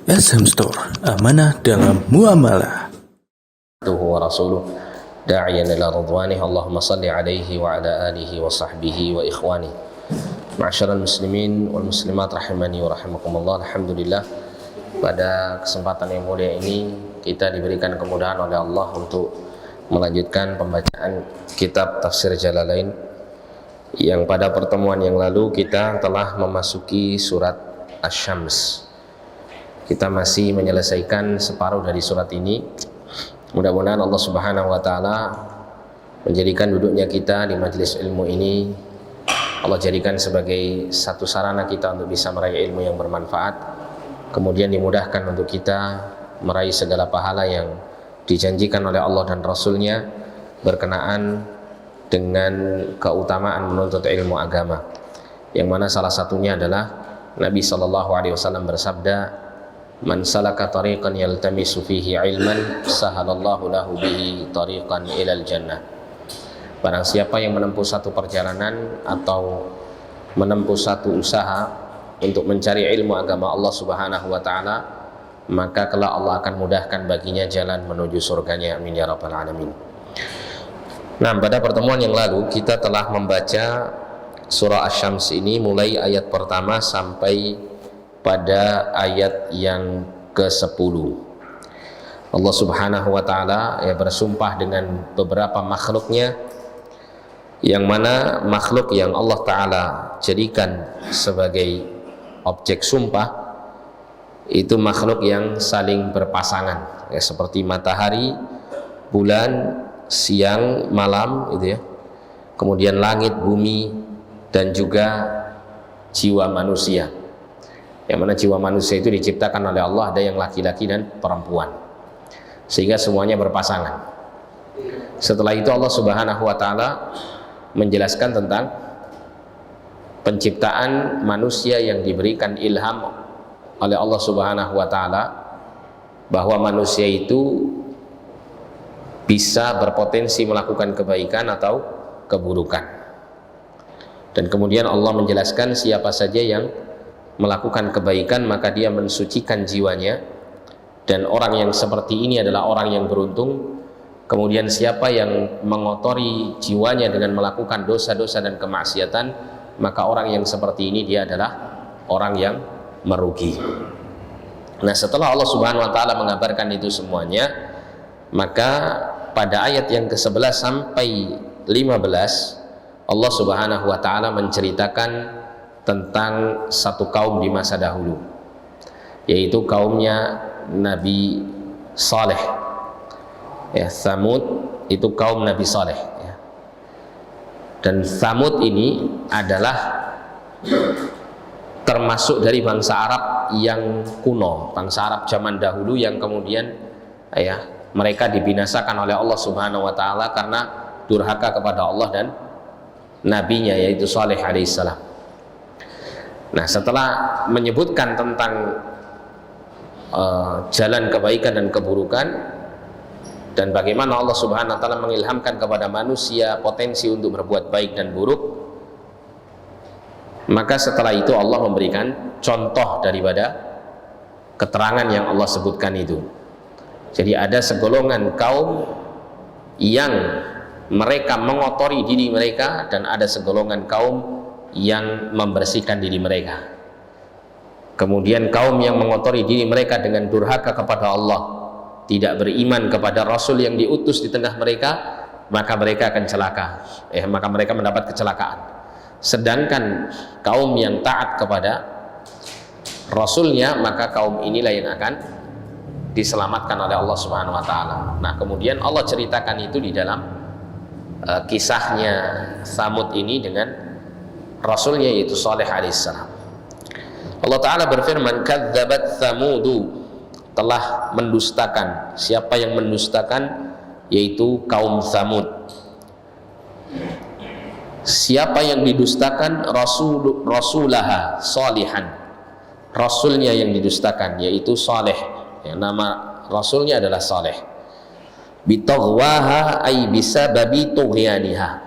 SM Store, amanah dalam muamalah. Wa rasuluh da'iyan ila ridwanih. Allahumma salli alaihi wa ala alihi wa sahbihi wa ikhwani. Ma'asyiral muslimin wal muslimat rahimani wa rahimakumullah. Alhamdulillah, pada kesempatan yang mulia ini kita diberikan kemudahan oleh Allah untuk melanjutkan pembacaan kitab Tafsir Jalalain, yang pada pertemuan yang lalu kita telah memasuki surat Asy-Syams. Kita masih menyelesaikan separuh dari surat ini. Mudah-mudahan Allah Subhanahu wa taala menjadikan duduknya kita di majelis ilmu ini, Allah jadikan sebagai satu sarana kita untuk bisa meraih ilmu yang bermanfaat, kemudian dimudahkan untuk kita meraih segala pahala yang dijanjikan oleh Allah dan Rasul-Nya berkenaan dengan keutamaan menuntut ilmu agama, yang mana salah satunya adalah Nabi SAW bersabda, "Man salaka tariqan yaltamisu fihi ilman, sahalallahu lahu bihi tariqan ilal jannah." Barang siapa yang menempuh satu perjalanan atau menempuh satu usaha untuk mencari ilmu agama Allah Subhanahu wa taala, maka kelak Allah akan mudahkan baginya jalan menuju surganya. Amin ya rabbal alamin. Nah, pada pertemuan yang lalu kita telah membaca surah Asy-Syams ini mulai ayat pertama sampai pada ayat yang ke-10. Allah Subhanahu wa taala bersumpah dengan beberapa makhluknya, yang mana makhluk yang Allah taala jadikan sebagai objek sumpah itu makhluk yang saling berpasangan, seperti matahari, bulan, siang, malam, gitu ya. Kemudian langit, bumi, dan juga jiwa manusia, yang mana jiwa manusia itu diciptakan oleh Allah, ada yang laki-laki dan perempuan, sehingga semuanya berpasangan. Setelah itu Allah Subhanahu wa taala menjelaskan tentang penciptaan manusia yang diberikan ilham oleh Allah Subhanahu wa taala, bahwa manusia itu bisa berpotensi melakukan kebaikan atau keburukan. Dan kemudian Allah menjelaskan siapa saja yang melakukan kebaikan maka dia mensucikan jiwanya, dan orang yang seperti ini adalah orang yang beruntung. Kemudian siapa yang mengotori jiwanya dengan melakukan dosa-dosa dan kemaksiatan, maka orang yang seperti ini dia adalah orang yang merugi. Nah, setelah Allah Subhanahu wa taala mengabarkan itu semuanya, maka pada ayat yang ke-11 sampai 15 Allah Subhanahu wa taala menceritakan tentang satu kaum di masa dahulu, yaitu kaumnya Nabi Saleh. Tsamud itu kaum Nabi Saleh, dan Tsamud ini adalah termasuk dari bangsa Arab yang kuno, bangsa Arab zaman dahulu yang kemudian mereka dibinasakan oleh Allah Subhanahu wa taala karena durhaka kepada Allah dan nabinya, yaitu Saleh alaihissalam. Nah, setelah menyebutkan tentang jalan kebaikan dan keburukan, dan bagaimana Allah Subhanahu wa taala mengilhamkan kepada manusia potensi untuk berbuat baik dan buruk, maka setelah itu Allah memberikan contoh daripada keterangan yang Allah sebutkan itu. Jadi ada segolongan kaum yang mereka mengotori diri mereka, dan ada segolongan kaum yang membersihkan diri mereka. Kemudian kaum yang mengotori diri mereka dengan durhaka kepada Allah, tidak beriman kepada Rasul yang diutus di tengah mereka, maka mereka akan celaka, maka mereka mendapat kecelakaan. Sedangkan kaum yang taat kepada Rasulnya, maka kaum inilah yang akan diselamatkan oleh Allah Subhanahu wa taala. Nah, kemudian Allah ceritakan itu di dalam kisahnya Tsamud ini dengan Rasulnya, yaitu Saleh alaihissalam. Allah Ta'ala berfirman, "Kadzabat Tsamudu," telah mendustakan. Siapa yang mendustakan? Yaitu kaum Tsamud. Siapa yang didustakan? Rasulaha Salihan, Rasulnya yang didustakan, yaitu Saleh. Nama Rasulnya adalah Saleh. Bitaghwaha ay bisababi tughyaniha,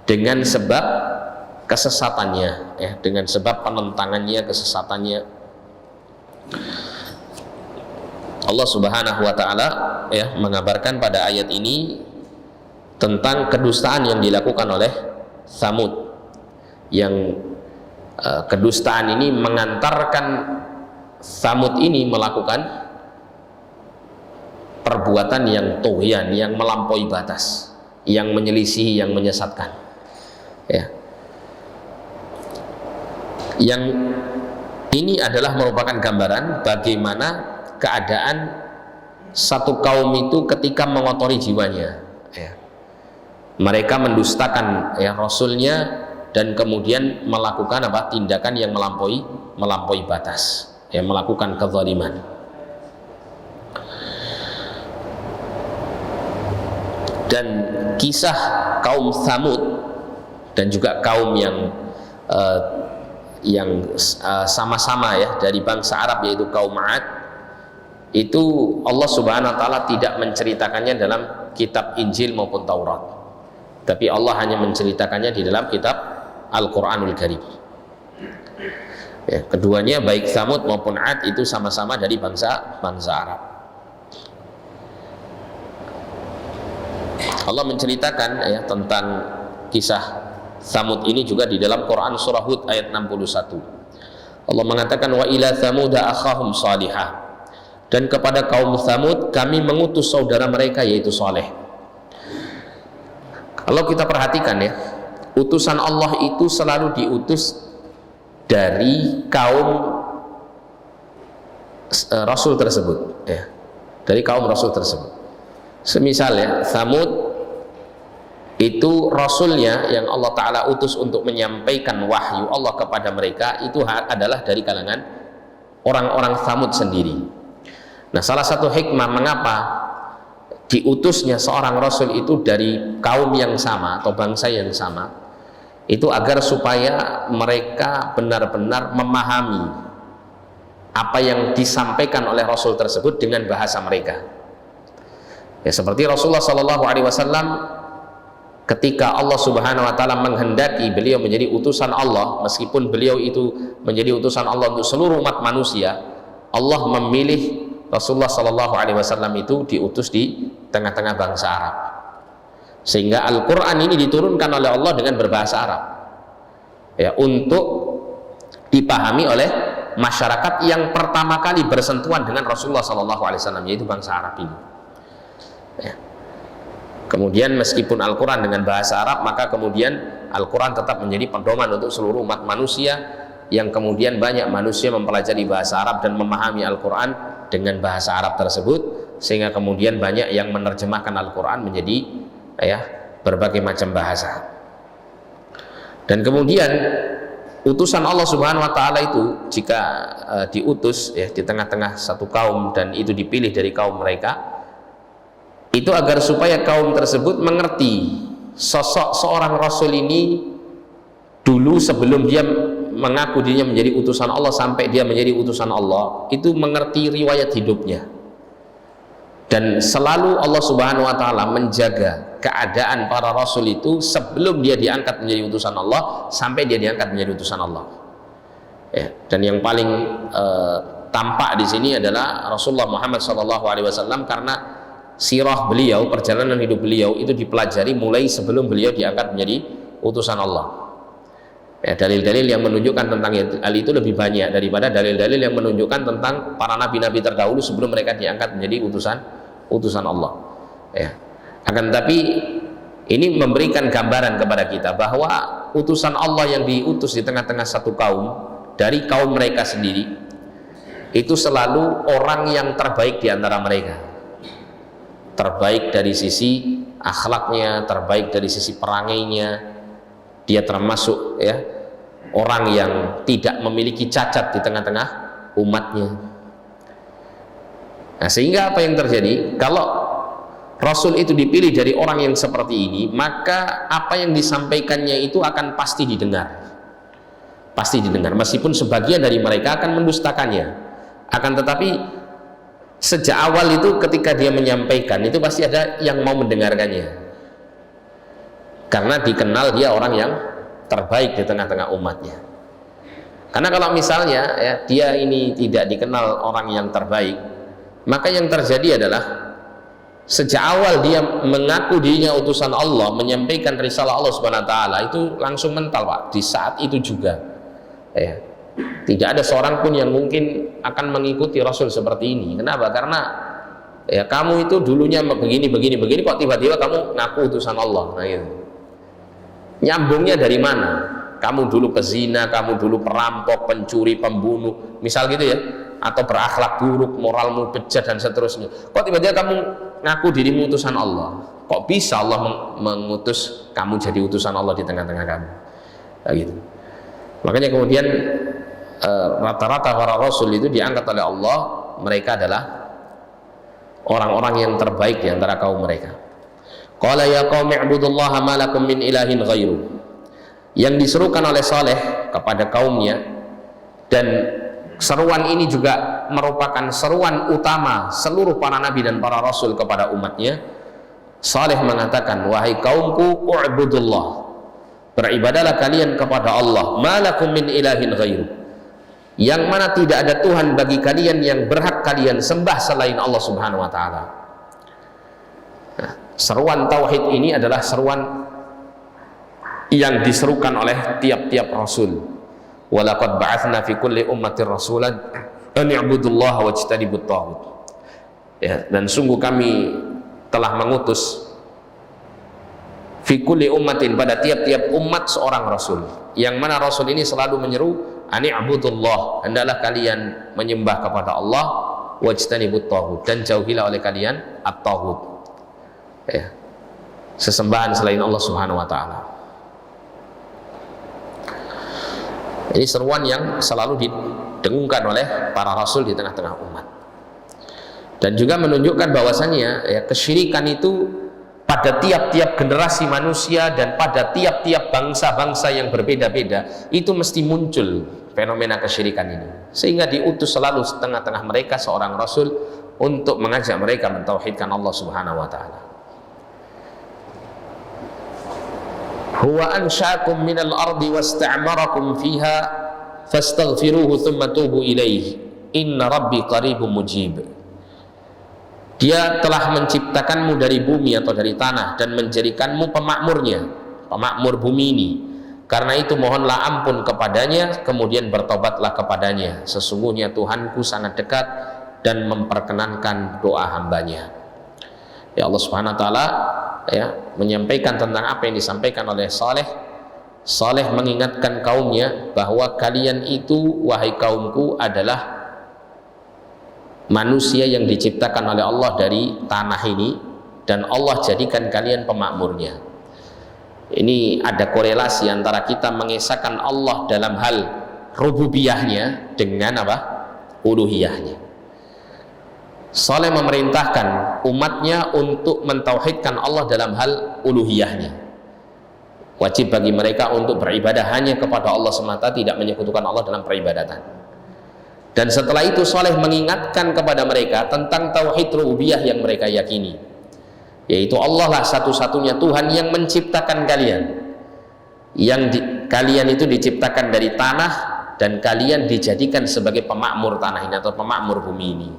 dengan sebab kesesatannya, dengan sebab penentangannya, kesesatannya. Allah Subhanahu wa taala ya mengabarkan pada ayat ini tentang kedustaan yang dilakukan oleh Tsamud, yang kedustaan ini mengantarkan Tsamud ini melakukan perbuatan yang tughyan, yang melampaui batas, yang menyelisihi, yang menyesatkan, ya. Yang ini adalah merupakan gambaran bagaimana keadaan satu kaum itu ketika mengotori jiwanya, ya. Mereka mendustakan ya Rasulnya dan kemudian melakukan tindakan yang melampaui batas, ya, melakukan kezaliman. Dan kisah kaum Tsamud dan juga kaum yang sama-sama ya dari bangsa Arab, yaitu kaum 'Ad, itu Allah Subhanahu wa taala tidak menceritakannya dalam kitab Injil maupun Taurat, tapi Allah hanya menceritakannya di dalam kitab Al-Qur'anul Karim. Ya, keduanya baik Tsamud maupun 'Ad itu sama-sama dari bangsa Arab. Allah menceritakan ya tentang kisah Tsamud ini juga di dalam Quran surah Hud ayat 61. Allah mengatakan, wa ila tsamuda akhahum salihah, dan kepada kaum Tsamud kami mengutus saudara mereka yaitu Saleh. Kalau kita perhatikan ya, utusan Allah itu selalu diutus dari kaum Rasul tersebut, ya, dari kaum Rasul tersebut. Semisal ya, Tsamud itu Rasulnya yang Allah Ta'ala utus untuk menyampaikan wahyu Allah kepada mereka itu adalah dari kalangan orang-orang Tsamud sendiri. Nah, salah satu hikmah mengapa diutusnya seorang Rasul itu dari kaum yang sama atau bangsa yang sama, itu agar supaya mereka benar-benar memahami apa yang disampaikan oleh Rasul tersebut dengan bahasa mereka. Ya, seperti Rasulullah SAW ketika Allah Subhanahu wa taala menghendaki beliau menjadi utusan Allah, meskipun beliau itu menjadi utusan Allah untuk seluruh umat manusia, Allah memilih Rasulullah SAW itu diutus di tengah-tengah bangsa Arab, sehingga Al-Quran ini diturunkan oleh Allah dengan berbahasa Arab, ya, untuk dipahami oleh masyarakat yang pertama kali bersentuhan dengan Rasulullah SAW, yaitu bangsa Arab ini, ya. Kemudian meskipun Al-Quran dengan bahasa Arab, maka kemudian Al-Quran tetap menjadi pedoman untuk seluruh umat manusia, yang kemudian banyak manusia mempelajari bahasa Arab dan memahami Al-Quran dengan bahasa Arab tersebut, sehingga kemudian banyak yang menerjemahkan Al-Quran menjadi ya berbagai macam bahasa. Dan kemudian utusan Allah Subhanahu wa taala itu jika diutus ya di tengah-tengah satu kaum dan itu dipilih dari kaum mereka, itu agar supaya kaum tersebut mengerti sosok seorang Rasul ini dulu sebelum dia mengaku dirinya menjadi utusan Allah sampai dia menjadi utusan Allah, itu mengerti riwayat hidupnya. Dan selalu Allah Subhanahu wa taala menjaga keadaan para Rasul itu sebelum dia diangkat menjadi utusan Allah sampai dia diangkat menjadi utusan Allah. Ya, dan yang paling tampak di sini adalah Rasulullah Muhammad SAW, karena sirah beliau, perjalanan hidup beliau itu dipelajari mulai sebelum beliau diangkat menjadi utusan Allah. Ya, dalil-dalil yang menunjukkan tentang hal itu lebih banyak daripada dalil-dalil yang menunjukkan tentang para nabi-nabi terdahulu sebelum mereka diangkat menjadi utusan Allah. Ya. Akan tetapi ini memberikan gambaran kepada kita bahwa utusan Allah yang diutus di tengah-tengah satu kaum dari kaum mereka sendiri itu selalu orang yang terbaik di antara mereka. Terbaik dari sisi akhlaknya, terbaik dari sisi perangainya, dia termasuk ya orang yang tidak memiliki cacat di tengah-tengah umatnya. Nah, sehingga apa yang terjadi kalau Rasul itu dipilih dari orang yang seperti ini, maka apa yang disampaikannya itu akan pasti didengar, meskipun sebagian dari mereka akan mendustakannya. Akan tetapi sejak awal itu ketika dia menyampaikan itu pasti ada yang mau mendengarkannya, karena dikenal dia orang yang terbaik di tengah-tengah umatnya. Karena kalau misalnya ya, dia ini tidak dikenal orang yang terbaik, Maka yang terjadi adalah sejak awal dia mengaku dirinya utusan Allah, menyampaikan risalah Allah Subhanahu wa taala, itu langsung mental, Pak, di saat itu juga. Ya. Tidak ada seorang pun yang mungkin akan mengikuti Rasul seperti ini. Kenapa? Karena ya kamu itu dulunya begini kok tiba-tiba kamu ngaku utusan Allah. Nah, gitu. Nyambungnya dari mana? Kamu dulu pezina, kamu dulu perampok, pencuri, pembunuh, misal gitu ya, atau berakhlak buruk, moralmu bejat dan seterusnya. Kok tiba-tiba kamu ngaku dirimu utusan Allah? Kok bisa Allah mengutus kamu jadi utusan Allah di tengah-tengah kamu? Nah, gitu. Makanya kemudian rata-rata para rasul itu diangkat oleh Allah, mereka adalah orang-orang yang terbaik di antara kaum mereka. Qala ya qaumi ibudullaha ma lakum min ilahin ghairu. Yang diserukan oleh Saleh kepada kaumnya, dan seruan ini juga merupakan seruan utama seluruh para nabi dan para rasul kepada umatnya. Saleh mengatakan, wahai kaumku, u'budullah, beribadalah kalian kepada Allah, ma lakum min ilahin ghairu, yang mana tidak ada Tuhan bagi kalian yang berhak kalian sembah selain Allah Subhanahu wa taala. Nah, seruan tauhid ini adalah seruan yang diserukan oleh tiap-tiap rasul. Walaqad ba'atsna fi kulli ummatin rasulan an i'budullaha wajtanibut taghut. Ya, dan sungguh kami telah mengutus fi kulli ummatin, pada tiap-tiap umat seorang rasul, yang mana rasul ini selalu menyeru an i'budullah, hendaklah kalian menyembah kepada Allah, wajtanibut taghut, dan jauhilah oleh kalian at-taghut. Ya, sesembahan selain Allah Subhanahu wa taala. Ini seruan yang selalu didengungkan oleh para rasul di tengah-tengah umat, dan juga menunjukkan bahwasannya ya, kesyirikan itu pada tiap-tiap generasi manusia dan pada tiap-tiap bangsa-bangsa yang berbeda-beda itu mesti muncul fenomena kesyirikan ini, sehingga diutus selalu tengah-tengah mereka seorang rasul untuk mengajak mereka mentauhidkan Allah Subhanahu wa taala. Huwa ansha'akum minal ardi wasta'marakum fiha fastaghfiruhu thumma tubu ilaihi inna rabbi qaribun mujib. Dia telah menciptakanmu dari bumi atau dari tanah dan menjadikanmu pemakmurnya, pemakmur bumi ini. Karena itu mohonlah ampun kepadanya, kemudian bertobatlah kepadanya. Sesungguhnya Tuhanku sangat dekat dan memperkenankan doa hambanya. Ya, Allah Subhanahu wa taala ya menyampaikan tentang apa yang disampaikan oleh Saleh. Saleh mengingatkan kaumnya bahwa kalian itu, wahai kaumku, adalah manusia yang diciptakan oleh Allah dari tanah ini, dan Allah jadikan kalian pemakmurnya. Ini ada korelasi antara kita mengesahkan Allah dalam hal rububiyahnya dengan apa? Uluhiyahnya. Saleh memerintahkan umatnya untuk mentauhidkan Allah dalam hal uluhiyahnya. Wajib bagi mereka untuk beribadah hanya kepada Allah semata, tidak menyekutukan Allah dalam peribadatan. Dan setelah itu Saleh mengingatkan kepada mereka tentang tauhid rububiyah yang mereka yakini, yaitu Allah lah satu-satunya Tuhan yang menciptakan kalian, yang kalian itu diciptakan dari tanah dan kalian dijadikan sebagai pemakmur tanah ini atau pemakmur bumi ini.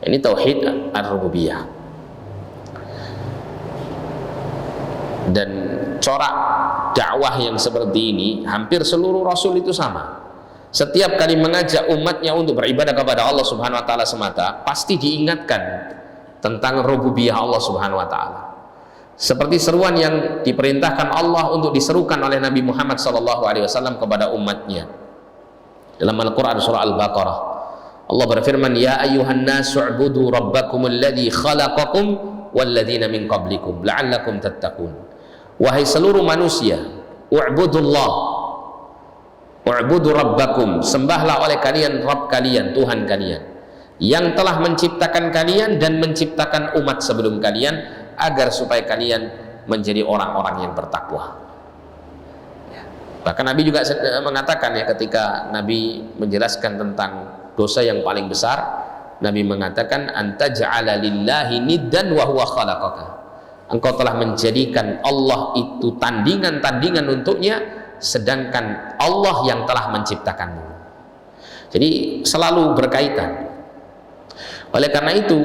Ini tauhid ar-rububiyah. Dan corak dakwah yang seperti ini hampir seluruh rasul itu sama. Setiap kali mengajak umatnya untuk beribadah kepada Allah Subhanahu wa taala semata, pasti diingatkan tentang rububiyah Allah Subhanahu wa taala. Seperti seruan yang diperintahkan Allah untuk diserukan oleh Nabi Muhammad SAW kepada umatnya dalam Al-Quran surah Al-Baqarah. Allah berfirman, ya ayyuhan nasu u'budu rabbakum alladhi khalaqakum walladzina min qablikum la'allakum tattaqun. Wahai seluruh manusia, u'budullah, u'budu rabbakum, sembahlah oleh kalian Rabb kalian, Tuhan kalian, yang telah menciptakan kalian dan menciptakan umat sebelum kalian, agar supaya kalian menjadi orang-orang yang bertakwa. Bahkan Nabi juga mengatakan ya, ketika Nabi menjelaskan tentang dosa yang paling besar, Nabi mengatakan, anta ja'ala lillahi niddan wa huwa khalaqaka. Engkau telah menjadikan Allah itu tandingan-tandingan untuknya, sedangkan Allah yang telah menciptakanmu. Jadi selalu berkaitan. Oleh karena itu,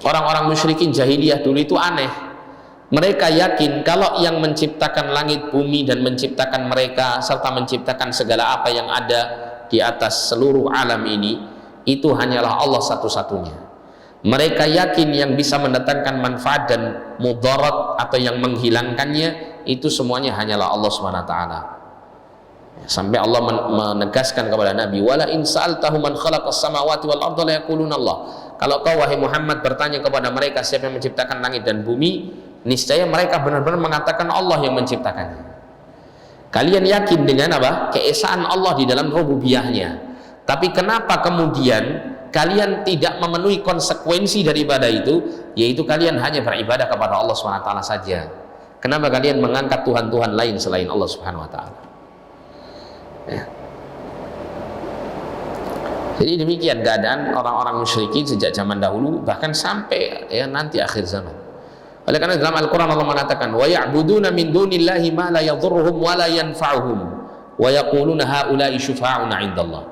orang-orang musyrikin jahiliyah dulu itu aneh. Mereka yakin kalau yang menciptakan langit bumi dan menciptakan mereka serta menciptakan segala apa yang ada di atas seluruh alam ini, itu hanyalah Allah satu-satunya. Mereka yakin yang bisa mendatangkan manfaat dan mudarat atau yang menghilangkannya itu semuanya hanyalah Allah SWT. Sampai Allah menegaskan kepada Nabi, wala in sa'altahu man khalaqas samawati wal arda la yaquluna Allah. Kalau kau wahai Muhammad bertanya kepada mereka siapa yang menciptakan langit dan bumi, niscaya mereka benar-benar mengatakan Allah yang menciptakannya. Kalian yakin dengan apa? Keesaan Allah di dalam rububiyahnya. Tapi kenapa kemudian kalian tidak memenuhi konsekuensi dari ibadah itu, yaitu kalian hanya beribadah kepada Allah SWT saja? Kenapa kalian mengangkat Tuhan-Tuhan lain selain Allah Subhanahu wa Ta'ala? Ya. Jadi demikian keadaan orang-orang musyrikin sejak zaman dahulu, bahkan sampai ya nanti akhir zaman. Oleh karena dalam Al-Quran Allah mengatakan, wa ya'buduna min dunillahi ma la yadhurruhum wa la yanfa'uhum wa yaquluna haula'i syufa'una 'indallah.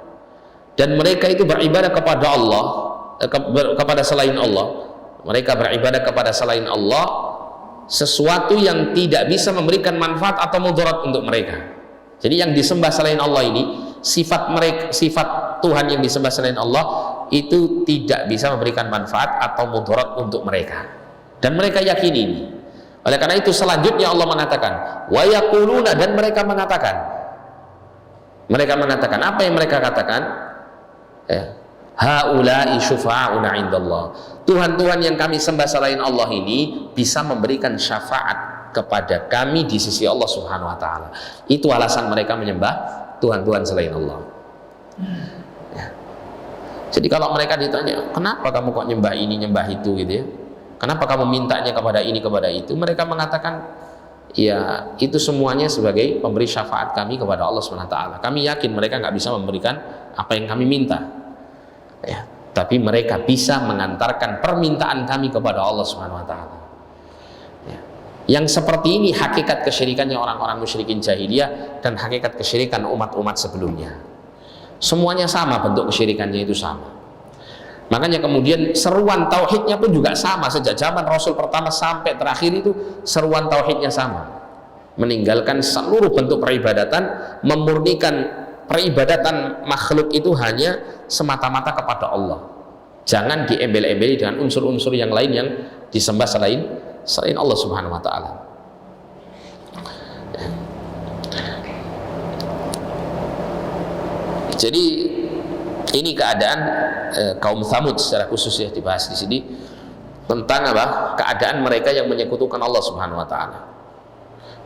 Dan mereka itu beribadah kepada Allah, kepada selain Allah. Mereka beribadah kepada selain Allah sesuatu yang tidak bisa memberikan manfaat atau mudarat untuk mereka. Jadi yang disembah selain Allah ini, sifat mereka, sifat Tuhan yang disembah selain Allah itu tidak bisa memberikan manfaat atau mudarat untuk mereka. Dan mereka yakini ini. Oleh karena itu selanjutnya Allah mengatakan, wa yaquluna, dan mereka mengatakan apa yang mereka katakan? Haula'i syufa'una 'indallah. Tuhan-Tuhan yang kami sembah selain Allah ini bisa memberikan syafaat kepada kami di sisi Allah Subhanahu wa Ta'ala. Itu alasan mereka menyembah Tuhan-Tuhan selain Allah. Ya. Jadi kalau mereka ditanya, kenapa kamu kok nyembah ini, nyembah itu gitu ya? Kenapa kamu mintanya kepada ini, kepada itu? Mereka mengatakan, ya itu semuanya sebagai pemberi syafaat kami kepada Allah Subhanahu wa Ta'ala. Kami yakin mereka nggak bisa memberikan apa yang kami minta. Ya. Tapi mereka bisa mengantarkan permintaan kami kepada Allah Subhanahu wa Ta'ala. Yang seperti ini hakikat kesyirikannya orang-orang musyrikin jahiliyah dan hakikat kesyirikan umat-umat sebelumnya. Semuanya sama, bentuk kesyirikannya itu sama. Makanya kemudian seruan tauhidnya pun juga sama. Sejak zaman Rasul pertama sampai terakhir itu seruan tauhidnya sama. Meninggalkan seluruh bentuk peribadatan, memurnikan peribadatan makhluk itu hanya semata-mata kepada Allah. Jangan diembel-embeli dengan unsur-unsur yang lain yang disembah selain Allah Subhanahu wa Ta'ala. Jadi ini keadaan kaum Tsamud secara khusus ya dibahas di sini tentang apa? Keadaan mereka yang menyekutukan Allah Subhanahu wa Ta'ala.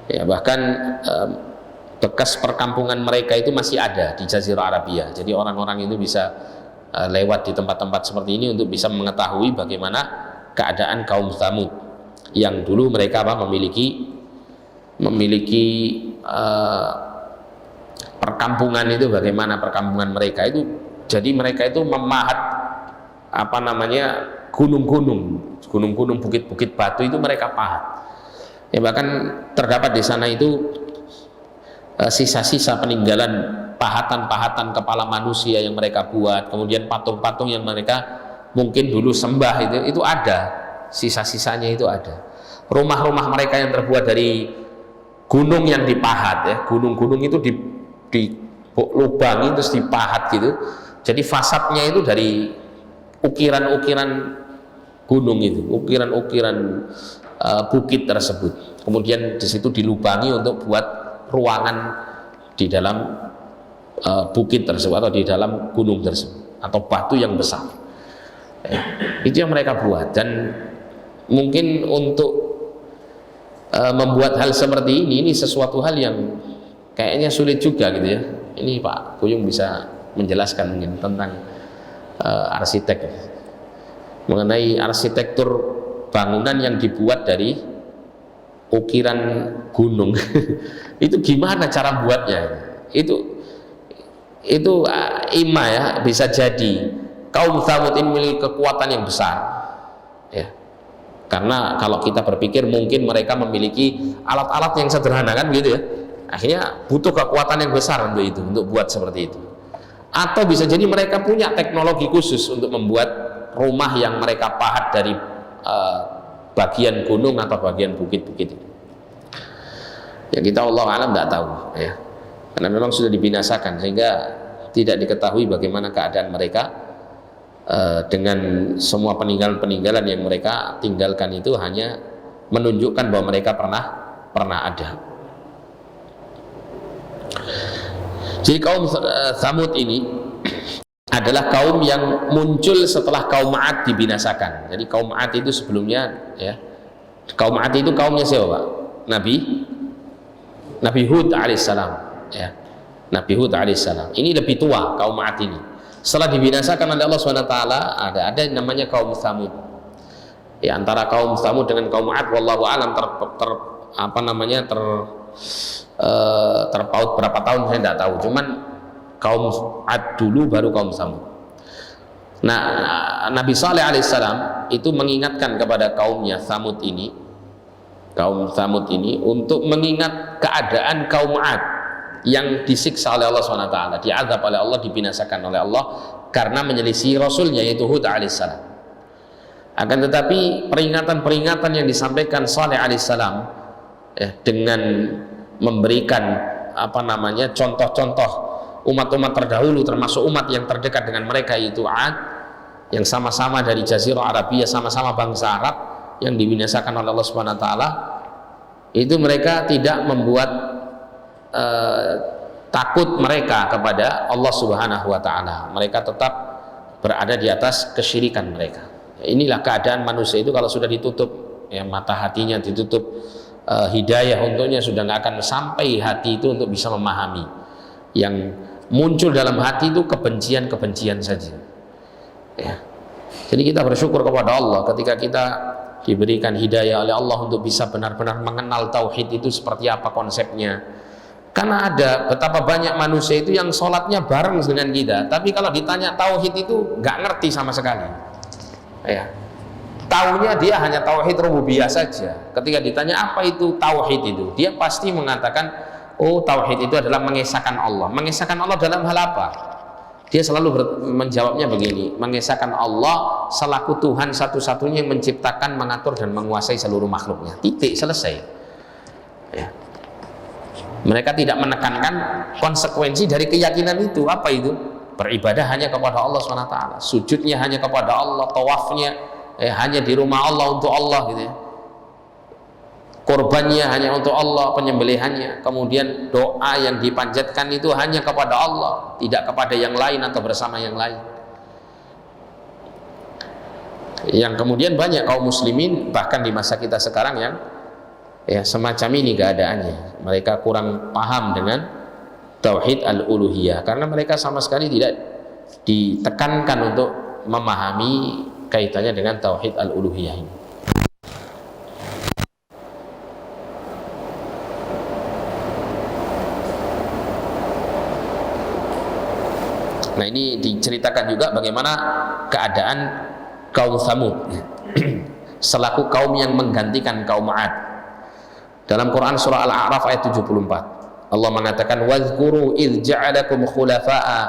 Ya, bahkan bekas perkampungan mereka itu masih ada di Jazirah Arabia. Jadi orang-orang itu bisa lewat di tempat-tempat seperti ini untuk bisa mengetahui bagaimana keadaan kaum Tsamud yang dulu mereka memiliki perkampungan itu, bagaimana perkampungan mereka itu. Jadi mereka itu memahat gunung-gunung, bukit-bukit batu itu mereka pahat. Ya, bahkan terdapat di sana itu sisa-sisa peninggalan pahatan-pahatan kepala manusia yang mereka buat, kemudian patung-patung yang mereka mungkin dulu sembah itu ada. Sisa-sisanya itu ada. Rumah-rumah mereka yang terbuat dari gunung yang dipahat ya, gunung-gunung itu dilubangi terus dipahat gitu. Jadi fasadnya itu dari ukiran-ukiran gunung itu, ukiran-ukiran bukit tersebut. Kemudian di situ dilubangi untuk buat ruangan di dalam bukit tersebut atau di dalam gunung tersebut atau batu yang besar. Itu yang mereka buat. Dan mungkin untuk membuat hal seperti ini sesuatu hal yang kayaknya sulit juga gitu ya. Ini Pak Kuyung bisa menjelaskan mungkin tentang arsitek, mengenai arsitektur bangunan yang dibuat dari ukiran gunung. Itu gimana cara buatnya? Itu ima ya, bisa jadi kaum Tsamud ini memiliki kekuatan yang besar ya. Karena kalau kita berpikir mungkin mereka memiliki alat-alat yang sederhana kan gitu ya, akhirnya butuh kekuatan yang besar untuk itu, untuk buat seperti itu. Atau bisa jadi mereka punya teknologi khusus untuk membuat rumah yang mereka pahat dari bagian gunung atau bagian bukit-bukit. Ya kita Allah alam tidak tahu ya. Karena memang sudah dibinasakan sehingga tidak diketahui bagaimana keadaan mereka dengan semua peninggalan-peninggalan yang mereka tinggalkan itu hanya menunjukkan bahwa mereka pernah ada. Jadi kaum Tsamud ini adalah kaum yang muncul setelah kaum 'Ad dibinasakan. Jadi kaum 'Ad itu sebelumnya ya. Kaum 'Ad itu kaumnya siapa, Pak? Nabi Hud alaihissalam ya. Nabi Hud alaihissalam. Ini lebih tua kaum 'Ad ini. Setelah dibinasakan oleh Allah SWT ada yang namanya kaum Tsamud. Ya, antara kaum Tsamud dengan kaum 'Ad wallahu alam terpaut berapa tahun saya tidak tahu. Cuman kaum 'Ad dulu baru kaum Tsamud. Nah, Nabi Saleh alaihissalam itu mengingatkan kepada kaumnya Tsamud ini, kaum Tsamud ini untuk mengingat keadaan kaum 'Ad yang disiksa oleh Allah SWT, diazab oleh Allah, dibinasakan oleh Allah karena menyelisih Rasulnya yaitu Hud alaihissalam. Akan tetapi peringatan-peringatan yang disampaikan Saleh alaihissalam ya, dengan memberikan contoh-contoh umat-umat terdahulu termasuk umat yang terdekat dengan mereka yaitu 'Ad yang sama-sama dari Jazirah Arabia, sama-sama bangsa Arab yang dibinasakan oleh Allah Subhanahu wa taala, itu mereka tidak membuat takut mereka kepada Allah Subhanahu wa taala. Mereka tetap berada di atas kesyirikan mereka. Inilah keadaan manusia itu kalau sudah ditutup ya, mata hatinya ditutup, hidayah untuknya sudah nggak akan sampai hati itu untuk bisa memahami. Yang muncul dalam hati itu kebencian-kebencian saja ya. Jadi kita bersyukur kepada Allah ketika kita diberikan hidayah oleh Allah untuk bisa benar-benar mengenal tauhid itu seperti apa konsepnya. Karena ada betapa banyak manusia itu yang sholatnya bareng dengan kita, tapi kalau ditanya tauhid itu nggak ngerti sama sekali ya. Taunya dia hanya tauhid rububiyah saja. Ketika ditanya apa itu tauhid itu, dia pasti mengatakan, oh tauhid itu adalah mengesahkan Allah. Mengesahkan Allah dalam hal apa? Dia selalu menjawabnya begini, mengesahkan Allah selaku Tuhan satu-satunya yang menciptakan, mengatur dan menguasai seluruh makhluknya. Titik, selesai ya. Mereka tidak menekankan konsekuensi dari keyakinan itu. Apa itu? Beribadah hanya kepada Allah SWT, sujudnya hanya kepada Allah, tawafnya hanya di rumah Allah untuk Allah gitu ya. Korbannya hanya untuk Allah, penyembelihannya, kemudian doa yang dipanjatkan itu hanya kepada Allah, tidak kepada yang lain atau bersama yang lain. Yang kemudian banyak kaum muslimin bahkan di masa kita sekarang yang ya semacam ini keadaannya. Mereka kurang paham dengan tauhid al-uluhiyah karena mereka sama sekali tidak ditekankan untuk memahami kaitannya dengan tauhid al-uluhiyah ini. Nah, ini diceritakan juga bagaimana keadaan kaum Tsamud selaku kaum yang menggantikan kaum 'Ad. Dalam Quran surah Al-A'raf ayat 74, Allah mengatakan wazkuru idz ja'alakum khulafa'a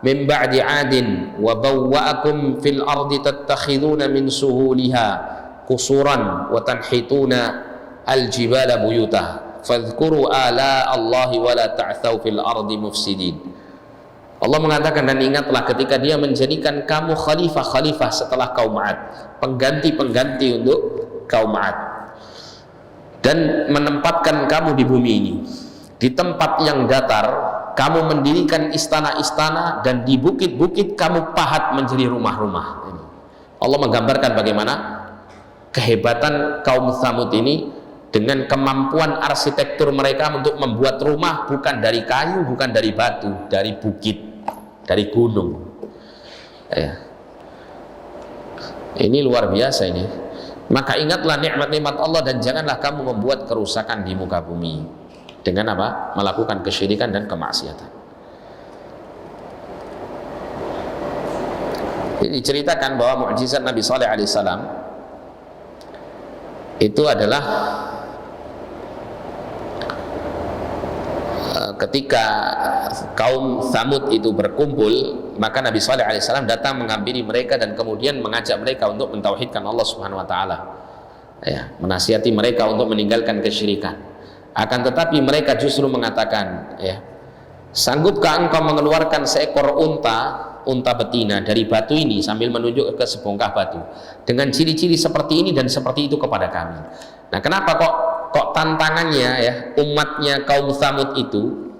min ba'di 'adin wa bawwa'akum fil ardi tattakhiduna min suhuliha qusuran wa tanhituna al-jibala buyuta fadhkuru ala Allahi wa la ta'thaw fil ardi mufsidin. Allah mengatakan, dan ingatlah ketika dia menjadikan kamu khalifah-khalifah setelah kaum 'Ad, pengganti-pengganti untuk kaum 'Ad, dan menempatkan kamu di bumi ini, di tempat yang datar kamu mendirikan istana-istana, dan di bukit-bukit kamu pahat menjadi rumah-rumah. Allah menggambarkan bagaimana kehebatan kaum Tsamud ini dengan kemampuan arsitektur mereka untuk membuat rumah bukan dari kayu, bukan dari batu, dari bukit, dari gunung ya. Ini luar biasa ini. Maka ingatlah nikmat-nikmat Allah dan janganlah kamu membuat kerusakan di muka bumi dengan apa? Melakukan kesyirikan dan kemaksiatan. Ini diceritakan bahwa mukjizat Nabi Saleh alaihissalam itu adalah ketika kaum Tsamud itu berkumpul maka Nabi Shalih alaihissalam datang menghampiri mereka dan kemudian mengajak mereka untuk mentauhidkan Allah Subhanahu wa taala. Ya, menasihati mereka untuk meninggalkan kesyirikan. Akan tetapi mereka justru mengatakan, ya, sanggupkah engkau mengeluarkan seekor unta betina dari batu ini, sambil menunjuk ke sebongkah batu, dengan ciri-ciri seperti ini dan seperti itu kepada kami. Nah, kenapa kok tantangannya, ya, umatnya kaum Tsamud itu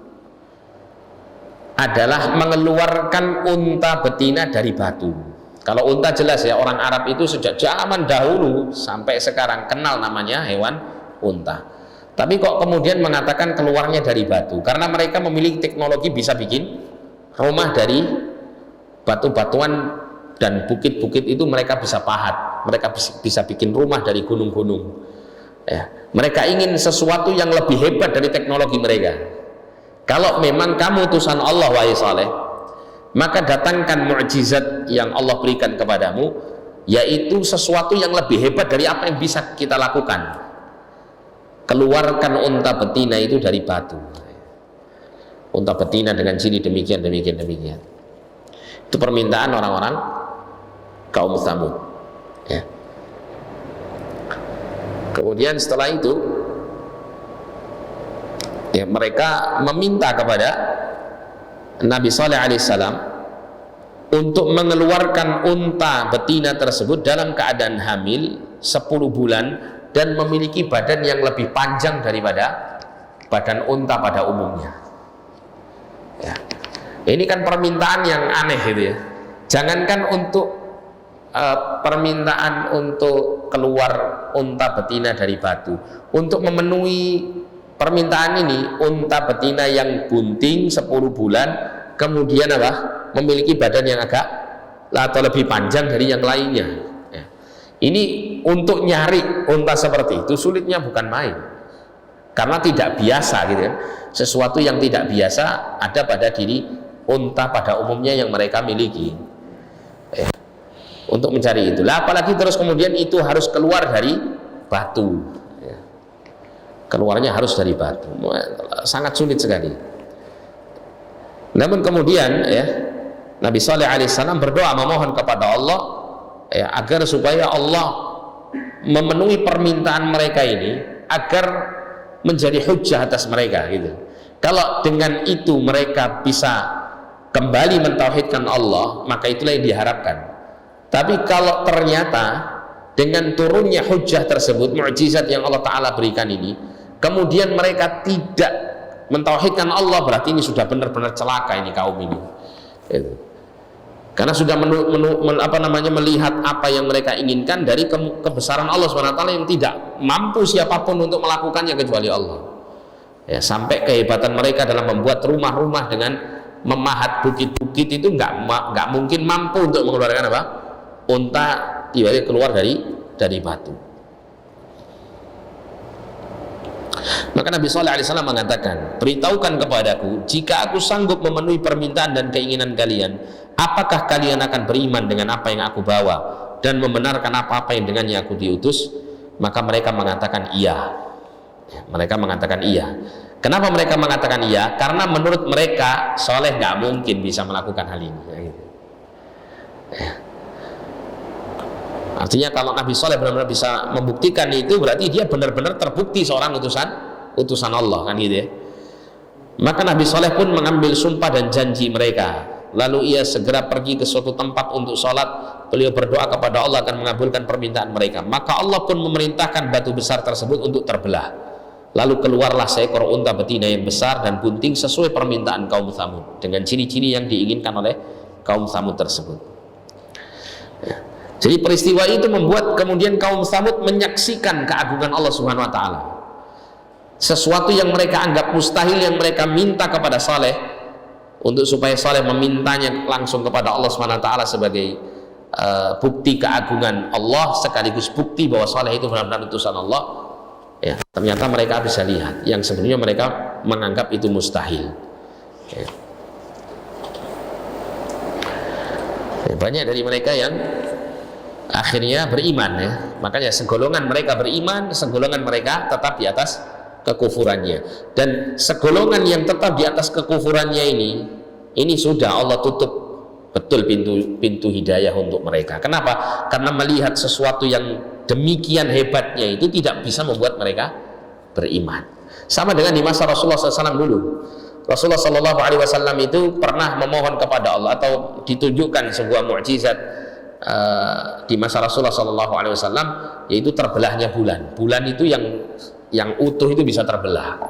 adalah mengeluarkan unta betina dari batu. Kalau unta jelas, ya, orang Arab itu sejak zaman dahulu sampai sekarang kenal namanya hewan unta. Tapi kok kemudian mengatakan keluarnya dari batu? Karena mereka memiliki teknologi bisa bikin rumah dari batu-batuan dan bukit-bukit itu, mereka bisa pahat, mereka bisa bikin rumah dari gunung-gunung. Ya, mereka ingin sesuatu yang lebih hebat dari teknologi mereka. Kalau memang kamu utusan Allah, wahai Saleh, maka datangkan mukjizat yang Allah berikan kepadamu, yaitu sesuatu yang lebih hebat dari apa yang bisa kita lakukan. Keluarkan unta betina itu dari batu. Unta betina dengan ciri demikian. Itu permintaan orang-orang kaum Tsamud. Ya. Kemudian setelah itu, ya, mereka meminta kepada Nabi Shalih alaihissalam untuk mengeluarkan unta betina tersebut dalam keadaan hamil 10 bulan dan memiliki badan yang lebih panjang daripada badan unta pada umumnya. Ya. Ini kan permintaan yang aneh gitu, ya. Jangankan untuk permintaan untuk keluar unta betina dari batu, untuk memenuhi permintaan ini, unta betina yang bunting 10 bulan kemudian apa? Memiliki badan yang agak atau lebih panjang dari yang lainnya. Ya. Ini untuk nyari unta seperti itu sulitnya bukan main. Karena tidak biasa gitu kan. Sesuatu yang tidak biasa ada pada diri unta pada umumnya yang mereka miliki. Ya. Untuk mencari itu. Lah, apalagi terus kemudian itu harus keluar dari batu. Keluarnya harus dari batu, sangat sulit sekali. Namun kemudian, ya, Nabi Shalih alaihissalam berdoa memohon kepada Allah, ya, agar supaya Allah memenuhi permintaan mereka ini, agar menjadi hujjah atas mereka gitu. Kalau dengan itu mereka bisa kembali mentauhidkan Allah, maka itulah yang diharapkan. Tapi kalau ternyata dengan turunnya hujjah tersebut, mukjizat yang Allah Ta'ala berikan ini, kemudian mereka tidak mentauhidkan Allah, berarti ini sudah benar-benar celaka ini kaum ini. Karena sudah melihat apa yang mereka inginkan dari kebesaran Allah SWT yang tidak mampu siapapun untuk melakukannya kecuali Allah. Ya, sampai kehebatan mereka dalam membuat rumah-rumah dengan memahat bukit-bukit itu nggak mungkin mampu untuk mengeluarkan apa? Unta tiba-tiba keluar dari batu. Maka Nabi Shalih alaihissalam mengatakan, beritahukan kepadaku jika aku sanggup memenuhi permintaan dan keinginan kalian, apakah kalian akan beriman dengan apa yang aku bawa dan membenarkan apa-apa yang dengannya aku diutus? Maka mereka mengatakan iya. Mereka mengatakan iya. Kenapa mereka mengatakan iya? Karena menurut mereka Saleh nggak mungkin bisa melakukan hal ini. Artinya kalau Nabi Shalih benar-benar bisa membuktikan itu, berarti dia benar-benar terbukti seorang utusan Allah, kan gitu ya. Maka Nabi Shalih pun mengambil sumpah dan janji mereka. Lalu ia segera pergi ke suatu tempat untuk sholat. Beliau berdoa kepada Allah akan mengabulkan permintaan mereka. Maka Allah pun memerintahkan batu besar tersebut untuk terbelah. Lalu keluarlah seekor unta betina yang besar dan bunting sesuai permintaan kaum Tsamud, dengan ciri-ciri yang diinginkan oleh kaum Tsamud tersebut. Ya. Jadi peristiwa itu membuat kemudian kaum Tsamud menyaksikan keagungan Allah Subhanahu wa taala. Sesuatu yang mereka anggap mustahil yang mereka minta kepada Saleh, untuk supaya Saleh memintanya langsung kepada Allah Subhanahu wa taala sebagai bukti keagungan Allah, sekaligus bukti bahwa Saleh itu benar-benar utusan Allah. Ya, ternyata mereka bisa lihat yang sebenarnya mereka menganggap itu mustahil. Ya. Banyak dari mereka yang akhirnya beriman, ya. Makanya segolongan mereka beriman, segolongan mereka tetap di atas kekufurannya. Dan segolongan yang tetap di atas kekufurannya ini sudah Allah tutup betul pintu hidayah untuk mereka. Kenapa? Karena melihat sesuatu yang demikian hebatnya itu tidak bisa membuat mereka beriman. Sama dengan di masa Rasulullah SAW dulu. Rasulullah SAW itu pernah memohon kepada Allah atau ditunjukkan sebuah mukjizat di masa Rasulullah SAW, yaitu terbelahnya bulan. Bulan itu yang utuh itu bisa terbelah.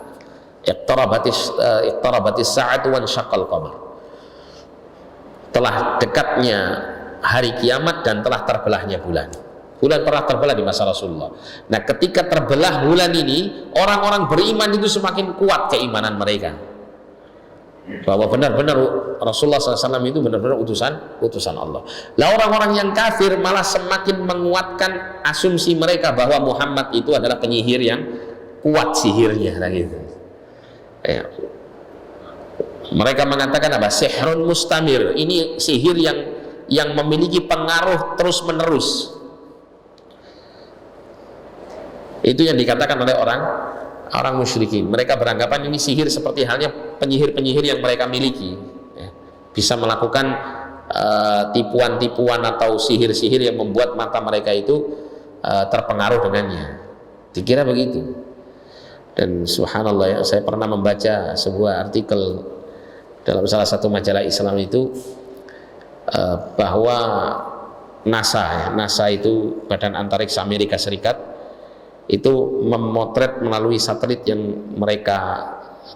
Iqtarabatis sa'atu wan syaqqal qamar. Telah dekatnya hari kiamat dan telah terbelahnya bulan. Bulan pernah terbelah di masa Rasulullah. Nah, ketika terbelah bulan ini, orang-orang beriman itu semakin kuat keimanan mereka, bahwa benar-benar Rasulullah SAW itu benar-benar utusan Allah. Lah orang-orang yang kafir malah semakin menguatkan asumsi mereka bahwa Muhammad itu adalah penyihir yang kuat sihirnya, gitu. Ya. Mereka mengatakan apa? Sihrun mustamir. Ini sihir yang memiliki pengaruh terus-menerus. Itu yang dikatakan oleh orang musyrikin. Mereka beranggapan ini sihir seperti halnya penyihir-penyihir yang mereka miliki, ya. Bisa melakukan tipuan-tipuan atau sihir-sihir yang membuat mata mereka itu terpengaruh dengannya. Dikira begitu. Dan subhanallah, ya, saya pernah membaca sebuah artikel dalam salah satu majalah Islam itu bahwa NASA itu Badan Antariksa Amerika Serikat itu memotret melalui satelit yang mereka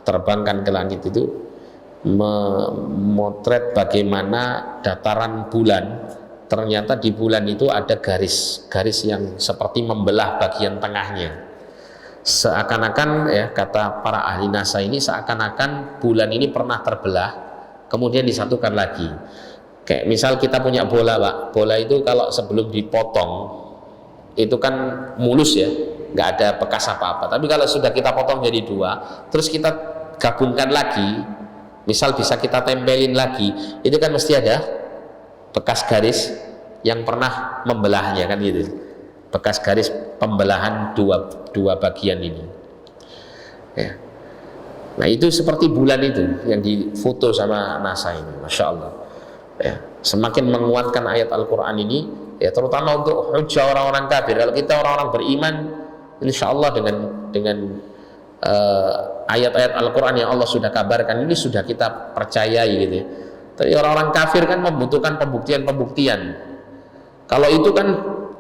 terbangkan ke langit itu, memotret bagaimana dataran bulan. Ternyata di bulan itu ada garis yang seperti membelah bagian tengahnya. Seakan-akan, ya, kata para ahli NASA ini, seakan-akan bulan ini pernah terbelah kemudian disatukan lagi. Kayak misal kita punya bola, Pak. Bola itu kalau sebelum dipotong itu kan mulus, ya, nggak ada bekas apa-apa. Tapi kalau sudah kita potong jadi dua, terus kita gabungkan lagi, misal bisa kita tempelin lagi, itu kan mesti ada bekas garis yang pernah membelahnya, kan gitu. Bekas garis pembelahan dua bagian ini, ya. Nah, itu seperti bulan itu yang difoto sama NASA ini, masya Allah, ya. Semakin menguatkan ayat Al-Quran ini, ya, terutama untuk hujah orang-orang kafir. Kalau kita orang-orang beriman, insya Allah dengan ayat-ayat Al-Quran yang Allah sudah kabarkan ini sudah kita percayai, gitu, ya. Tapi orang-orang kafir kan membutuhkan pembuktian. Kalau itu kan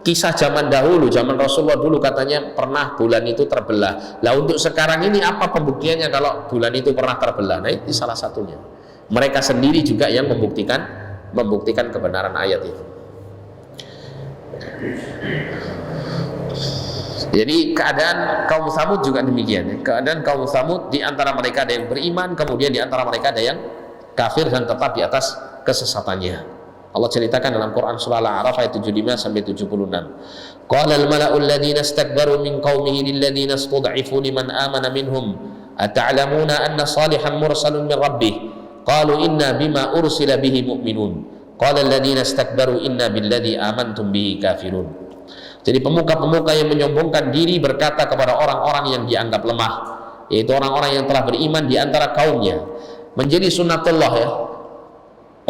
kisah zaman dahulu, zaman Rasulullah dulu katanya pernah bulan itu terbelah. Lah untuk sekarang ini apa pembuktiannya kalau bulan itu pernah terbelah? Nah, itu salah satunya. Mereka sendiri juga yang membuktikan kebenaran ayat itu. Jadi keadaan kaum Tsamud juga demikian, ya. Keadaan kaum Tsamud, di antara mereka ada yang beriman, kemudian di antara mereka ada yang kafir dan tetap di atas kesesatannya. Allah ceritakan dalam Quran surah Al-A'raf ayat 75 sampai 76. Qala al-mala'u alladhina istakbaru min qaumihi lilladhina istud'ifu liman amana minhum ata'lamuna anna salihan mursalun min rabbih qalu inna bima ursila bihi mu'minun qala alladhina istakbaru inna billadhi amantum bihi kafirun. Jadi pemuka-pemuka yang menyombongkan diri berkata kepada orang-orang yang dianggap lemah, yaitu orang-orang yang telah beriman di antara kaumnya. Menjadi sunnatullah, ya,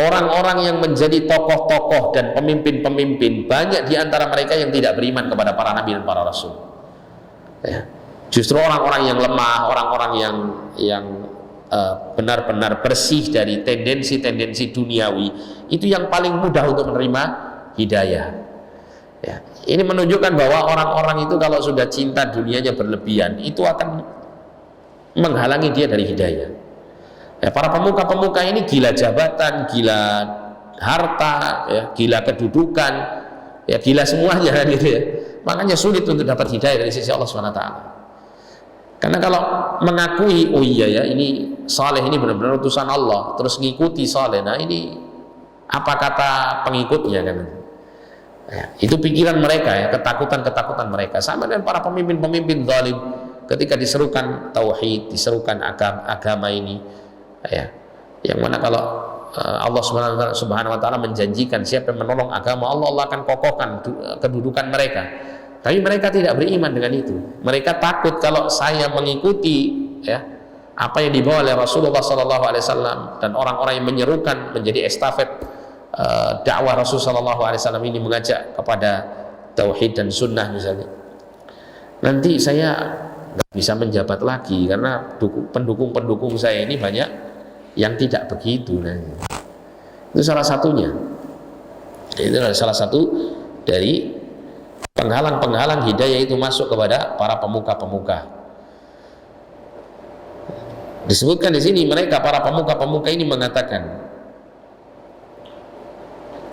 orang-orang yang menjadi tokoh-tokoh dan pemimpin-pemimpin, banyak di antara mereka yang tidak beriman kepada para nabi dan para rasul, ya. Justru orang-orang yang lemah, orang-orang yang benar-benar bersih dari tendensi-tendensi duniawi, itu yang paling mudah untuk menerima hidayah, ya. Ini menunjukkan bahwa orang-orang itu kalau sudah cinta dunianya berlebihan, itu akan menghalangi dia dari hidayah. Ya, para pemuka-pemuka ini gila jabatan, gila harta, ya, gila kedudukan, ya, gila semuanya, gitu, ya. Makanya sulit untuk dapat hidayah dari sisi Allah SWT. Karena kalau mengakui, oh iya, ya, ini Saleh ini benar-benar utusan Allah, terus ngikuti Saleh, nah ini apa kata pengikutnya, kan? Ya, itu pikiran mereka, ya, ketakutan mereka. Sama dengan para pemimpin-pemimpin zalim, ketika diserukan tauhid, diserukan agama ini, ya, yang mana kalau Allah Subhanahu wa taala menjanjikan siapa yang menolong agama Allah, Allah akan kokohkan kedudukan mereka. Tapi mereka tidak beriman dengan itu. Mereka takut kalau saya mengikuti, ya, apa yang dibawa oleh Rasulullah SAW dan orang-orang yang menyerukan menjadi estafet dakwah Rasulullah SAW ini mengajak kepada tauhid dan sunnah misalnya, nanti saya nggak bisa menjabat lagi karena pendukung-pendukung saya ini banyak yang tidak begitu. Nah, itu salah satunya. Itu adalah salah satu dari penghalang-penghalang hidayah itu masuk kepada para pemuka-pemuka. Disebutkan di sini mereka para pemuka-pemuka ini mengatakan,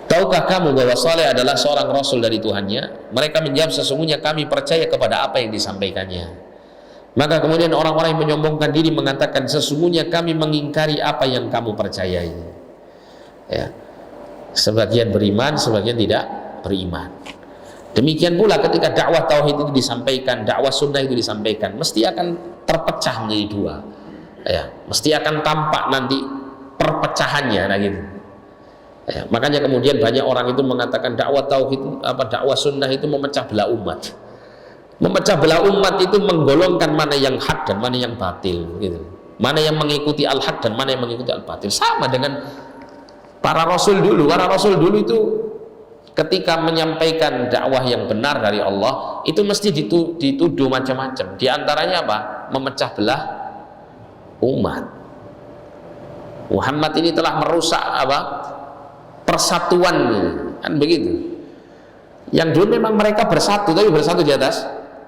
tahukah kamu bahwa Saleh adalah seorang rasul dari Tuhannya? Mereka menjawab, sesungguhnya kami percaya kepada apa yang disampaikannya. Maka kemudian orang-orang yang menyombongkan diri mengatakan, sesungguhnya kami mengingkari apa yang kamu percayai. Ya. Sebagian beriman, sebagian tidak beriman. Demikian pula ketika dakwah tauhid itu disampaikan, dakwah sunnah itu disampaikan, mesti akan terpecah menjadi dua. Ya, mesti akan tampak nanti perpecahannya, nah gitu. Ya, makanya kemudian banyak orang itu mengatakan dakwah tauhid dakwah sunnah itu memecah belah umat. Memecah belah umat itu menggolongkan mana yang hak dan mana yang batil, gitu. Mana yang mengikuti al-haq dan mana yang mengikuti al-batil. Sama dengan para rasul dulu. Para rasul dulu itu ketika menyampaikan dakwah yang benar dari Allah itu mesti dituduh macam-macam. Di antaranya apa? Memecah belah umat. Muhammad ini telah merusak persatuan, kan begitu. Yang dulu memang mereka bersatu, tapi bersatu di atas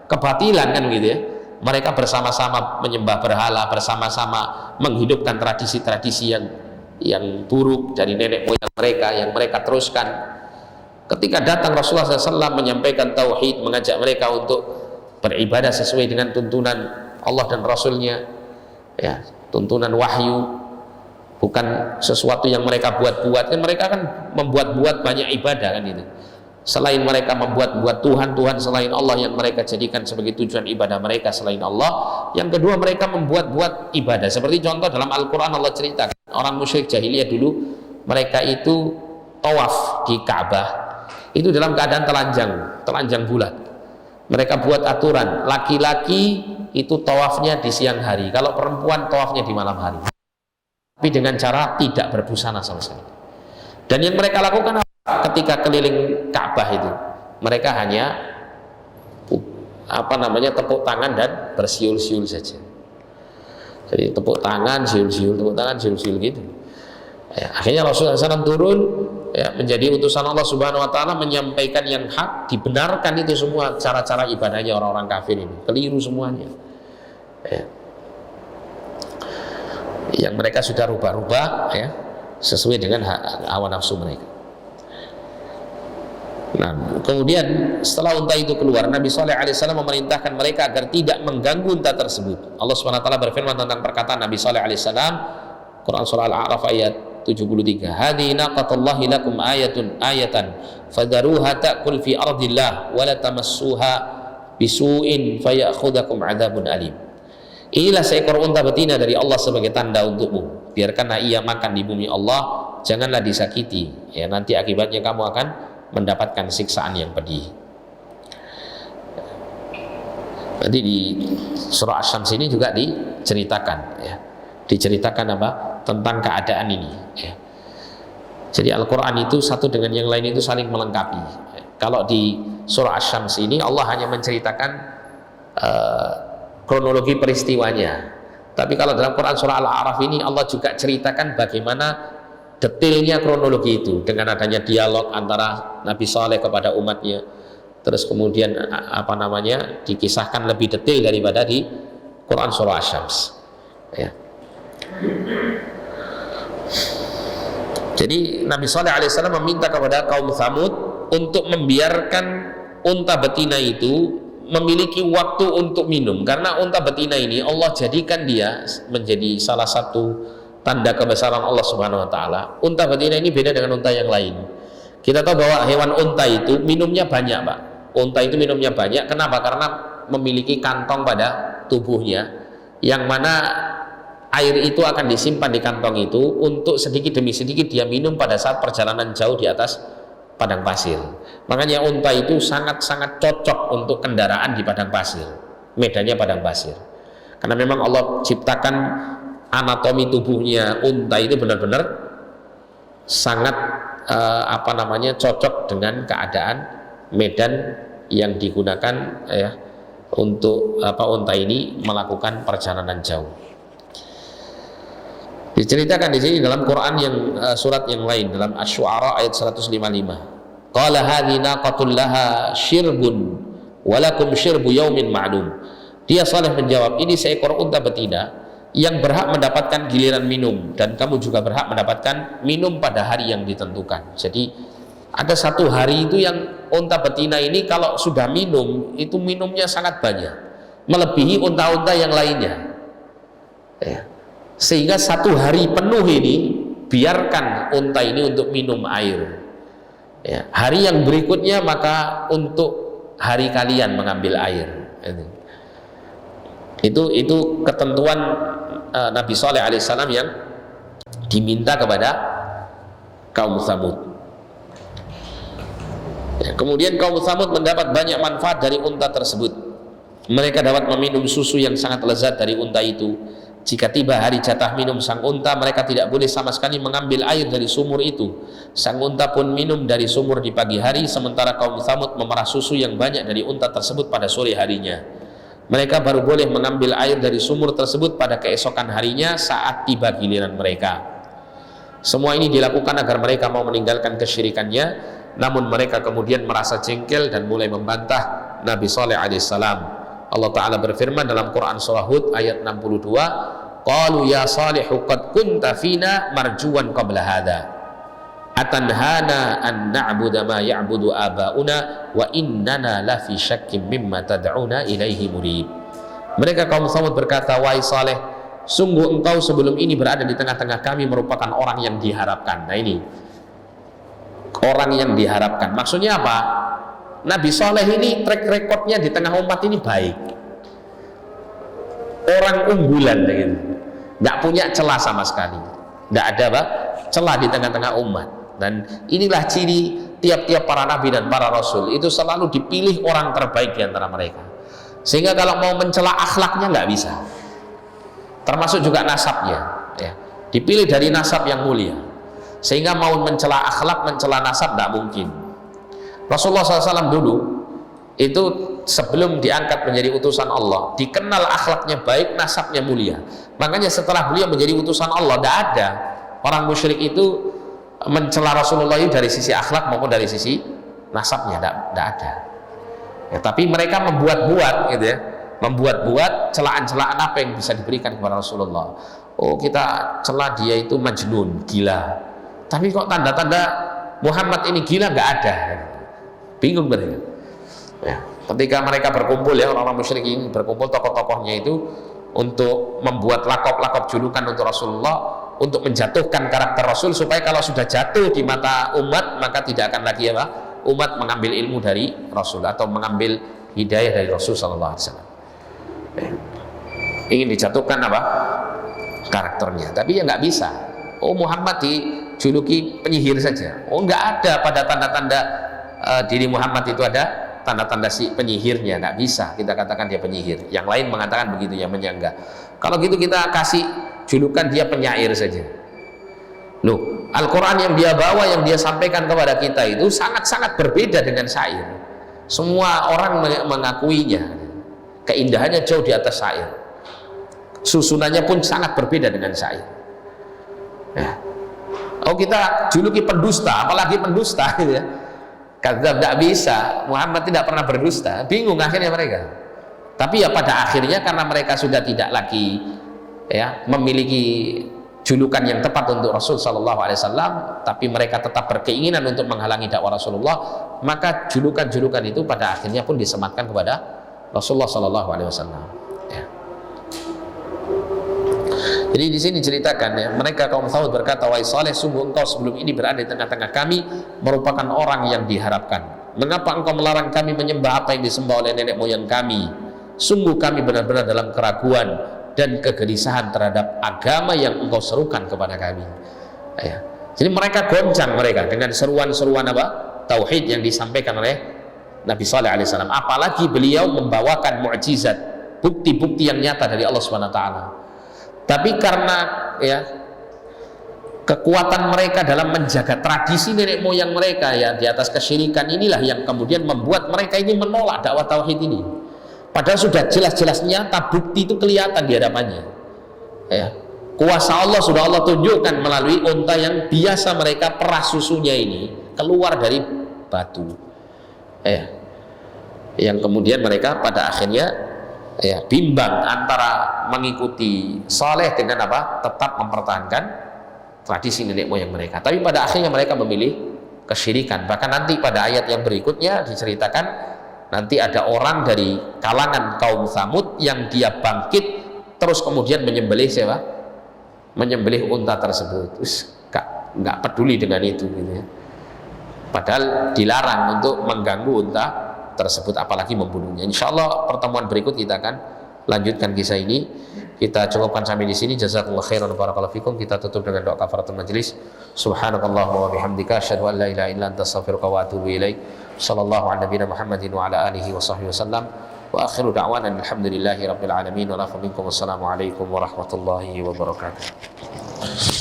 kebatilan, kan gitu ya. Mereka bersama-sama menyembah berhala, bersama-sama menghidupkan tradisi-tradisi yang buruk dari nenek moyang mereka yang mereka teruskan. Ketika datang Rasulullah SAW menyampaikan tauhid, mengajak mereka untuk beribadah sesuai dengan tuntunan Allah dan Rasulnya, ya, tuntunan wahyu, bukan sesuatu yang mereka buat-buat. Kan mereka kan membuat-buat banyak ibadah, kan itu. Selain mereka membuat-buat Tuhan selain Allah yang mereka jadikan sebagai tujuan ibadah mereka selain Allah. Yang kedua, mereka membuat-buat ibadah. Seperti contoh dalam Al-Quran Allah ceritakan, orang musyrik jahiliyah dulu, mereka itu tawaf di Ka'bah itu dalam keadaan telanjang bulat. Mereka buat aturan, laki-laki itu tawafnya di siang hari, kalau perempuan tawafnya di malam hari, tapi dengan cara tidak berbusana sama sekali. Dan yang mereka lakukan ketika keliling Ka'bah itu, mereka hanya tepuk tangan dan bersiul-siul saja. Jadi tepuk tangan, siul-siul, tepuk tangan, siul-siul gitu. Ya, akhirnya Rasulullah SAW turun, ya, menjadi utusan Allah Subhanahu Wa Taala, menyampaikan yang hak, dibenarkan itu semua cara-cara ibadahnya orang-orang kafir ini, keliru semuanya. Ya. Yang mereka sudah rubah-rubah, ya, sesuai dengan hawa nafsu mereka. Nah, kemudian setelah unta itu keluar, Nabi Shallallahu Alaihi Wasallam memerintahkan mereka agar tidak mengganggu unta tersebut. Allah Subhanahu Wa Taala berfirman tentang perkataan Nabi Shallallahu Alaihi Wasallam, Quran surah Al-A'raf ayat 73. Hadhihi naqatullahi lakum ayatan fadaruha ta'kul fi ardillah wa la tamassuha bisu'in fayakhudhakum 'adzabun alim. Inilah seekor unta betina dari Allah sebagai tanda untukmu. Biarkanlah ia makan di bumi Allah, janganlah disakiti. Ya, nanti akibatnya kamu akan mendapatkan siksaan yang pedih. Nanti di surah Asy-Syams ini juga diceritakan, ya. Diceritakan tentang keadaan ini, ya. Jadi Al-Quran itu satu dengan yang lain itu saling melengkapi. Kalau di surah Asy-Syams ini Allah hanya menceritakan kronologi peristiwanya, tapi kalau dalam Quran surah Al-A'raf ini Allah juga ceritakan bagaimana detailnya kronologi itu, dengan adanya dialog antara Nabi Saleh kepada umatnya, terus kemudian dikisahkan lebih detail daripada di Quran surah Asy-Syams, ya. Jadi Nabi Shallallahu Alaihi Wasallam meminta kepada kaum Tsamud untuk membiarkan unta betina itu memiliki waktu untuk minum, karena unta betina ini Allah jadikan dia menjadi salah satu tanda kebesaran Allah Subhanahu Wa Taala. Unta betina ini beda dengan unta yang lain. Kita tahu bahwa hewan unta itu minumnya banyak, Pak. Unta itu minumnya banyak. Kenapa? Karena memiliki kantong pada tubuhnya, yang mana air itu akan disimpan di kantong itu untuk sedikit demi sedikit dia minum pada saat perjalanan jauh di atas padang pasir. Makanya unta itu sangat-sangat cocok untuk kendaraan di padang pasir, medannya padang pasir, karena memang Allah ciptakan anatomi tubuhnya unta itu benar-benar sangat cocok dengan keadaan medan yang digunakan untuk unta ini melakukan perjalanan jauh. Diceritakan di sini dalam Quran yang surat yang lain, dalam Asy-Syu'ara ayat 155. Qala hadhihi naqatul laha syirbun wa lakum syirbu yaumin ma'lum. Dia Saleh menjawab, ini seekor unta betina yang berhak mendapatkan giliran minum, dan kamu juga berhak mendapatkan minum pada hari yang ditentukan. Jadi ada satu hari itu yang unta betina ini kalau sudah minum, itu minumnya sangat banyak, melebihi unta-unta yang lainnya. Sehingga satu hari penuh ini biarkan unta ini untuk minum air. Hari yang berikutnya maka untuk hari kalian mengambil air. Itu ketentuan Nabi Shalih alaihissalam yang diminta kepada kaum Tsamud. Kemudian kaum Tsamud mendapat banyak manfaat dari unta tersebut. Mereka dapat meminum susu yang sangat lezat dari unta itu. Jika tiba hari jatah minum sang unta, mereka tidak boleh sama sekali mengambil air dari sumur itu. Sang unta pun minum dari sumur di pagi hari, sementara kaum Tsamud memerah susu yang banyak dari unta tersebut pada sore harinya. Mereka baru boleh mengambil air dari sumur tersebut pada keesokan harinya saat tiba giliran mereka. Semua ini dilakukan agar mereka mau meninggalkan kesyirikannya, namun mereka kemudian merasa jengkel dan mulai membantah Nabi Shalih alaihissalam. Allah Ta'ala berfirman dalam Quran surah Hud ayat 62, qalu ya Salihu qad kunta fina marjuwan qabla hadha atanhana an na'budu ma ya'budu aba'una wa innana la fi syakkim mimma tad'una ilaihi murib. Mereka kaum Tsamud berkata, wahai Saleh, sungguh engkau sebelum ini berada di tengah-tengah kami merupakan orang yang diharapkan. Nah ini orang yang diharapkan, maksudnya apa? Nabi Shalih ini track recordnya di tengah umat ini baik, orang unggulan gitu, nggak punya celah sama sekali, nggak ada celah di tengah-tengah umat. Dan inilah ciri tiap-tiap para nabi dan para rasul, itu selalu dipilih orang terbaik di antara mereka. Sehingga kalau mau mencela akhlaknya nggak bisa, termasuk juga nasabnya, dipilih dari nasab yang mulia. Sehingga mau mencela akhlak, mencela nasab nggak mungkin. Rasulullah SAW dulu itu sebelum diangkat menjadi utusan Allah, dikenal akhlaknya baik, nasabnya mulia. Makanya setelah beliau menjadi utusan Allah, tidak ada orang musyrik itu mencela Rasulullah itu dari sisi akhlak maupun dari sisi nasabnya, tidak ada. Tapi mereka membuat-buat, gitu membuat-buat celaan-celaan apa yang bisa diberikan kepada Rasulullah. Oh, kita celah dia itu majnun, gila. Tapi kok tanda-tanda Muhammad ini gila nggak ada. Bingung mereka. Ketika mereka berkumpul, orang-orang musyrik ini berkumpul, tokoh-tokohnya itu untuk membuat lakop-lakop julukan untuk Rasulullah, untuk menjatuhkan karakter Rasul, supaya kalau sudah jatuh di mata umat, maka tidak akan lagi umat mengambil ilmu dari Rasul atau mengambil hidayah dari Rasul Sallallahu Alaihi Wasallam. Ingin dijatuhkan karakternya, tapi nggak bisa. Oh, Muhammad dijuluki penyihir saja. Oh, nggak ada pada tanda-tanda diri Muhammad itu ada tanda-tanda si penyihirnya, nggak bisa kita katakan dia penyihir. Yang lain mengatakan begitu, yang menyangga. Kalau gitu kita kasih julukan dia penyair saja. Loh, Al-Quran yang dia bawa, yang dia sampaikan kepada kita itu sangat-sangat berbeda dengan syair. Semua orang mengakuinya, keindahannya jauh di atas syair. Susunannya pun sangat berbeda dengan syair. Oh, kita juluki pendusta, apalagi pendusta gitu ya. Kata tidak bisa, Muhammad tidak pernah berdusta. Bingung akhirnya mereka. Tapi pada akhirnya karena mereka sudah tidak lagi memiliki julukan yang tepat untuk Rasul Sallallahu Alaihi Wasallam, tapi mereka tetap berkeinginan untuk menghalangi dakwah Rasulullah, maka julukan-julukan itu pada akhirnya pun disematkan kepada Rasulullah Sallallahu Alaihi Wasallam. Jadi di sini ceritakan mereka kaum Tsamud berkata, wahai Saleh, sungguh engkau sebelum ini berada di tengah-tengah kami merupakan orang yang diharapkan. Mengapa engkau melarang kami menyembah apa yang disembah oleh nenek moyang kami? Sungguh kami benar-benar dalam keraguan dan kegelisahan terhadap agama yang engkau serukan kepada kami. Jadi mereka goncang dengan seruan-seruan tauhid yang disampaikan oleh Nabi Shalih alaihissalam. Apalagi beliau membawakan mukjizat, bukti-bukti yang nyata dari Allah Subhanahu wa taala. Tapi karena kekuatan mereka dalam menjaga tradisi nenek moyang mereka ya di atas kesyirikan inilah yang kemudian membuat mereka ini menolak dakwah tauhid ini. Padahal sudah jelas-jelas nyata, bukti itu kelihatan di hadapannya. Ya. Kuasa Allah sudah Allah tunjukkan melalui unta yang biasa mereka perah susunya ini keluar dari batu. Ya. Yang kemudian mereka pada akhirnya ya bimbang antara mengikuti saleh dengan apa? Tetap mempertahankan tradisi nenek moyang mereka. Tapi pada akhirnya mereka memilih kesyirikan. Bahkan nanti pada ayat yang berikutnya diceritakan nanti ada orang dari kalangan kaum Tsamud yang dia bangkit terus kemudian menyembelih siapa? Menyembelih unta tersebut. Terus nggak peduli dengan itu gitu ya. Padahal dilarang untuk mengganggu unta tersebut apalagi membunuhnya. Insya Allah pertemuan berikut kita akan lanjutkan kisah ini. Kita cukupkan sampai di sini. Jazakumullah khairan barakallahu fikum. Kita tutup dengan doa kafaratul majlis. Subhanakallahumma wa bihamdika asyhadu an la ilaha illa anta astaghfiruka wa atubu ilaik. Sallallahu ala nabiyina Muhammadin wa ala alihi wa sahbihi wasallam. Wa akhiru da'wana alhamdulillahi rabbil alamin wa lakum minkum wassalamu alaikum warahmatullahi wabarakatuh.